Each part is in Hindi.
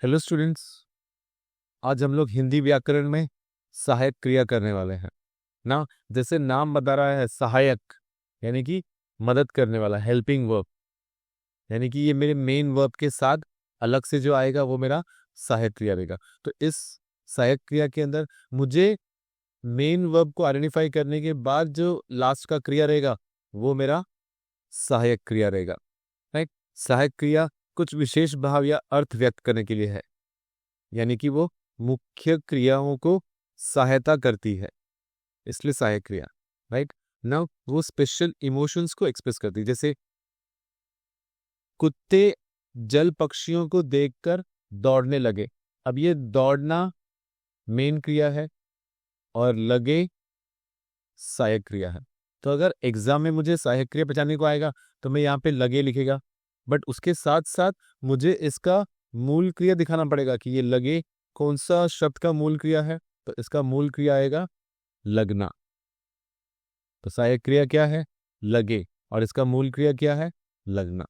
Hello students. आज हम लोग हिंदी व्याकरण में सहायक क्रिया करने वाले हैं ना। जैसे नाम बता रहा है सहायक, यानी कि मदद करने वाला, हेल्पिंग वर्ब। यानी कि ये मेरे मेन वर्ब के साथ अलग से जो आएगा वो मेरा सहायक क्रिया रहेगा। तो इस सहायक क्रिया के अंदर मुझे मेन वर्ब को आइडेंटिफाई करने के बाद जो लास्ट का क्रिया रहेगा वो मेरा सहायक क्रिया रहेगा। राइट। सहायक क्रिया कुछ विशेष भाव या अर्थ व्यक्त करने के लिए है, यानी कि वो मुख्य क्रियाओं को सहायता करती है, इसलिए सहायक क्रिया। राइट। नाउ वो स्पेशल इमोशंस को एक्सप्रेस करती है। जैसे कुत्ते जल पक्षियों को देखकर दौड़ने लगे। अब ये दौड़ना मेन क्रिया है और लगे सहायक क्रिया है। तो अगर एग्जाम में मुझे सहायक क्रिया पहचानने को आएगा तो मैं यहाँ पे लगे लिखेगा, बट उसके साथ साथ मुझे इसका मूल क्रिया दिखाना पड़ेगा कि ये लगे कौन सा शब्द का मूल क्रिया है। तो इसका मूल क्रिया आएगा लगना। तो सहायक क्रिया क्या है? लगे। और इसका मूल क्रिया क्या है? लगना।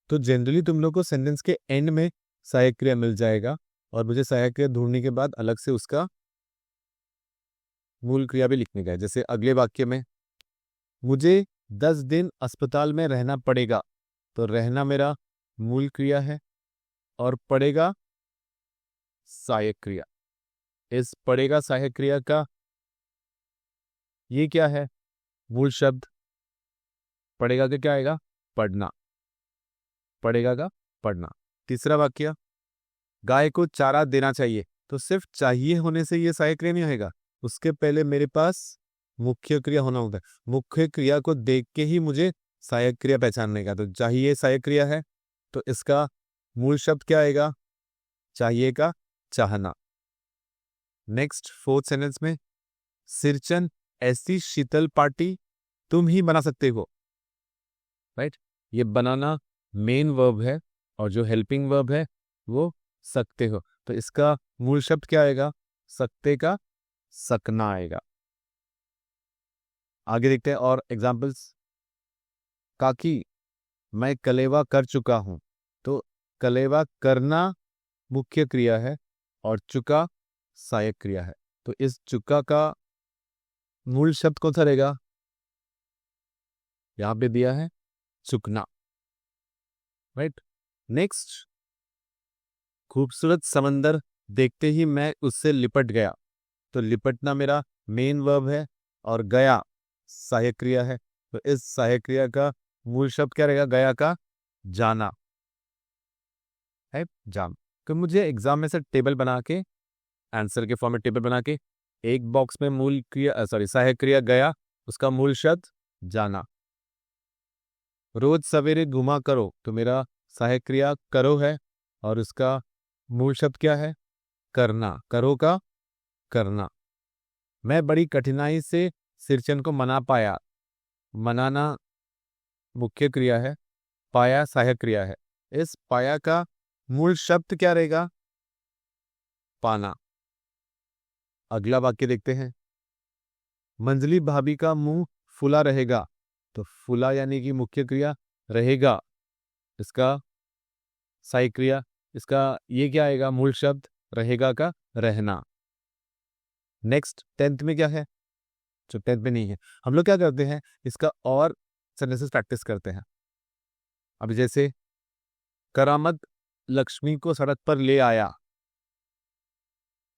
तो जनरली तुम लोग को सेंटेंस के एंड में सहायक क्रिया मिल जाएगा और मुझे सहायक क्रिया ढूंढने के बाद अलग से उसका मूल क्रिया भी लिखने का है। जैसे अगले वाक्य में मुझे 10 दिन अस्पताल में रहना पड़ेगा। तो रहना मेरा मूल क्रिया है और पड़ेगा सहायक क्रिया। इस पड़ेगा सहायक क्रिया का ये क्या है? मूल शब्द। पड़ेगा का क्या आएगा? पढ़ना। पड़ेगा का पढ़ना। तीसरा वाक्य, गाय को चारा देना चाहिए। तो सिर्फ चाहिए होने से ये सहायक क्रिया नहीं होगा, उसके पहले मेरे पास मुख्य क्रिया होना होता है। मुख्य क्रिया को देख के ही मुझे सहायक क्रिया पहचानने का। तो चाहिए सहायक क्रिया है, तो इसका मूल शब्द क्या आएगा? चाहिए का चाहना। नेक्स्ट फोर्थ सेंटेंस में, सिरचन ऐसी शीतल पार्टी तुम ही बना सकते हो। राइट। ये बनाना मेन वर्ब है और जो हेल्पिंग वर्ब है वो सकते हो। तो इसका मूल शब्द क्या आएगा? सकते का सकना आएगा। आगे देखते हैं और एग्जांपल्स। काकी मैं कलेवा कर चुका हूं। तो कलेवा करना मुख्य क्रिया है और चुका सहायक क्रिया है। तो इस चुका का मूल शब्द कौन सा रहेगा? यहां पे दिया है चुकना। राइट। नेक्स्ट, खूबसूरत समंदर देखते ही मैं उससे लिपट गया। तो लिपटना मेरा मेन वर्ब है और गया सहायक क्रिया है। तो इस सहायक क्रिया का मूल शब्द क्या रहेगा? गया का जाना है। जाम। तो मुझे एग्जाम में से टेबल बना के, आंसर के फॉर्म में टेबल बना के, एक बॉक्स में मूल क्रिया सहायक क्रिया गया, उसका मूल शब्द जाना। रोज सवेरे घुमा करो। तो मेरा सहायक क्रिया करो है और उसका मूल शब्द क्या है? करना। करो का करना। मैं बड़ी कठिनाई से सिरचन को मना पाया। मनाना मुख्य क्रिया है, पाया सहायक क्रिया है। इस पाया का मूल शब्द क्या रहेगा? पाना। अगला वाक्य देखते हैं। मंजली भाभी का मुंह फुला रहेगा। तो फुला यानी कि मुख्य क्रिया, रहेगा इसका सहायक क्रिया। इसका ये क्या आएगा? मूल शब्द रहेगा का रहना। नेक्स्ट 10th में क्या है जो 10th में नहीं है? हम लोग क्या करते हैं, इसका और सेंटेंसेस प्रैक्टिस करते हैं। अब जैसे करामत लक्ष्मी को सड़क पर ले आया।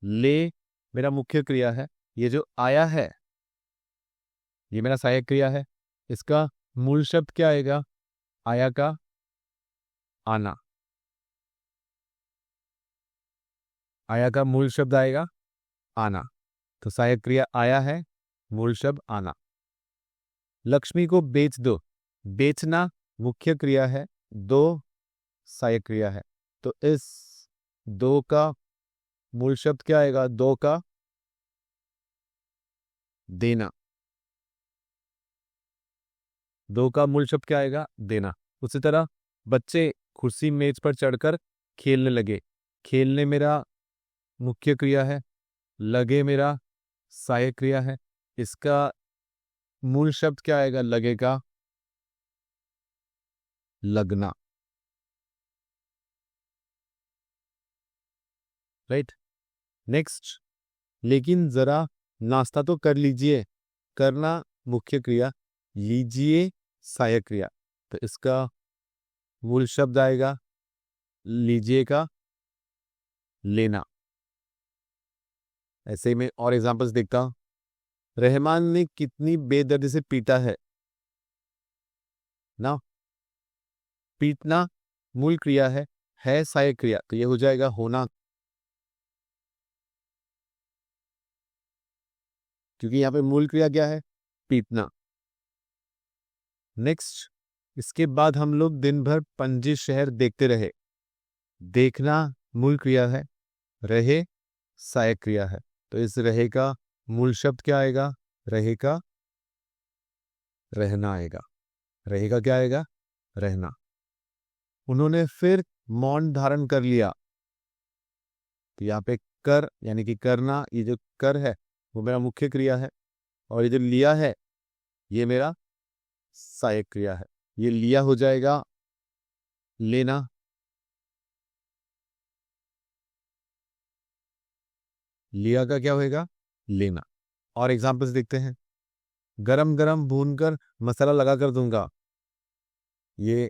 ले मेरा मुख्य क्रिया है, ये जो आया है ये मेरा सहायक क्रिया है। इसका मूल शब्द क्या आएगा? आया का आना। आया का मूल शब्द आएगा आना। तो सहायक क्रिया आया है, मूल शब्द आना। लक्ष्मी को बेच दो। बेचना मुख्य क्रिया है, दो सहायक क्रिया है। तो इस दो का मूल शब्द क्या आएगा? दो का देना। दो का मूल शब्द क्या आएगा? देना। उसी तरह बच्चे कुर्सी मेज पर चढ़कर खेलने लगे। खेलने मेरा मुख्य क्रिया है, लगे मेरा सहायक क्रिया है। इसका मूल शब्द क्या आएगा? लगे का लगना। राइट। नेक्स्ट, लेकिन जरा नाश्ता तो कर लीजिए, करना मुख्य क्रिया, लीजिए सहायक क्रिया। तो इसका मूल शब्द आएगा लीजिए का लेना। ऐसे ही मैं और एग्जांपल्स देखता हूं। रहमान ने कितनी बेदर्दी से पीटा है। पीटना मूल क्रिया है सहायक क्रिया, तो ये हो जाएगा होना, क्योंकि यहाँ पे मूल क्रिया क्या है, पीटना। नेक्स्ट, इसके बाद हम लोग दिन भर पणजी शहर देखते रहे। देखना मूल क्रिया है, रहे सहायक क्रिया है। तो इस रहे का मूल शब्द क्या आएगा, रहे का रहना आएगा। रहे का क्या आएगा, रहना। उन्होंने फिर मौन धारण कर लिया। तो यहाँ पे कर यानी कि करना, ये जो कर है वो मेरा मुख्य क्रिया है, और ये जो लिया है ये मेरा सहायक क्रिया है। ये लिया हो जाएगा लेना। लिया का क्या होएगा, लेना। और एग्जांपल्स देखते हैं। गरम गरम भूनकर मसाला लगा कर दूंगा। ये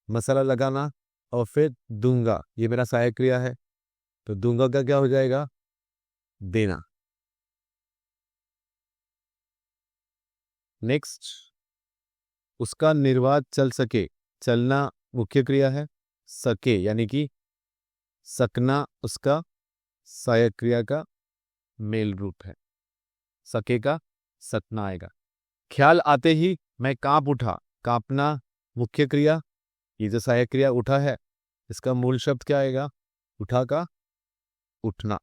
मसाला लगाना और फिर दूंगा, ये मेरा सहायक क्रिया है। तो दूंगा का क्या हो जाएगा, देना। नेक्स्ट, उसका निर्वाह चल सके। चलना मुख्य क्रिया है, सके यानी कि सकना उसका सहायक क्रिया का मेल रूप है। सके का सकना आएगा। ख्याल आते ही मैं कांप उठा। कांपना मुख्य क्रिया, ये जो सहायक क्रिया उठा है इसका मूल शब्द क्या आएगा, उठा का उठना।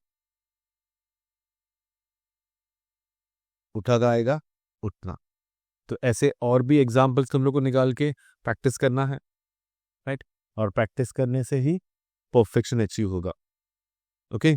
उठा का आएगा उठना। तो ऐसे और भी एग्जाम्पल्स तुम लोग को निकाल के प्रैक्टिस करना है, राइट। और प्रैक्टिस करने से ही परफेक्शन अचीव होगा। ओके।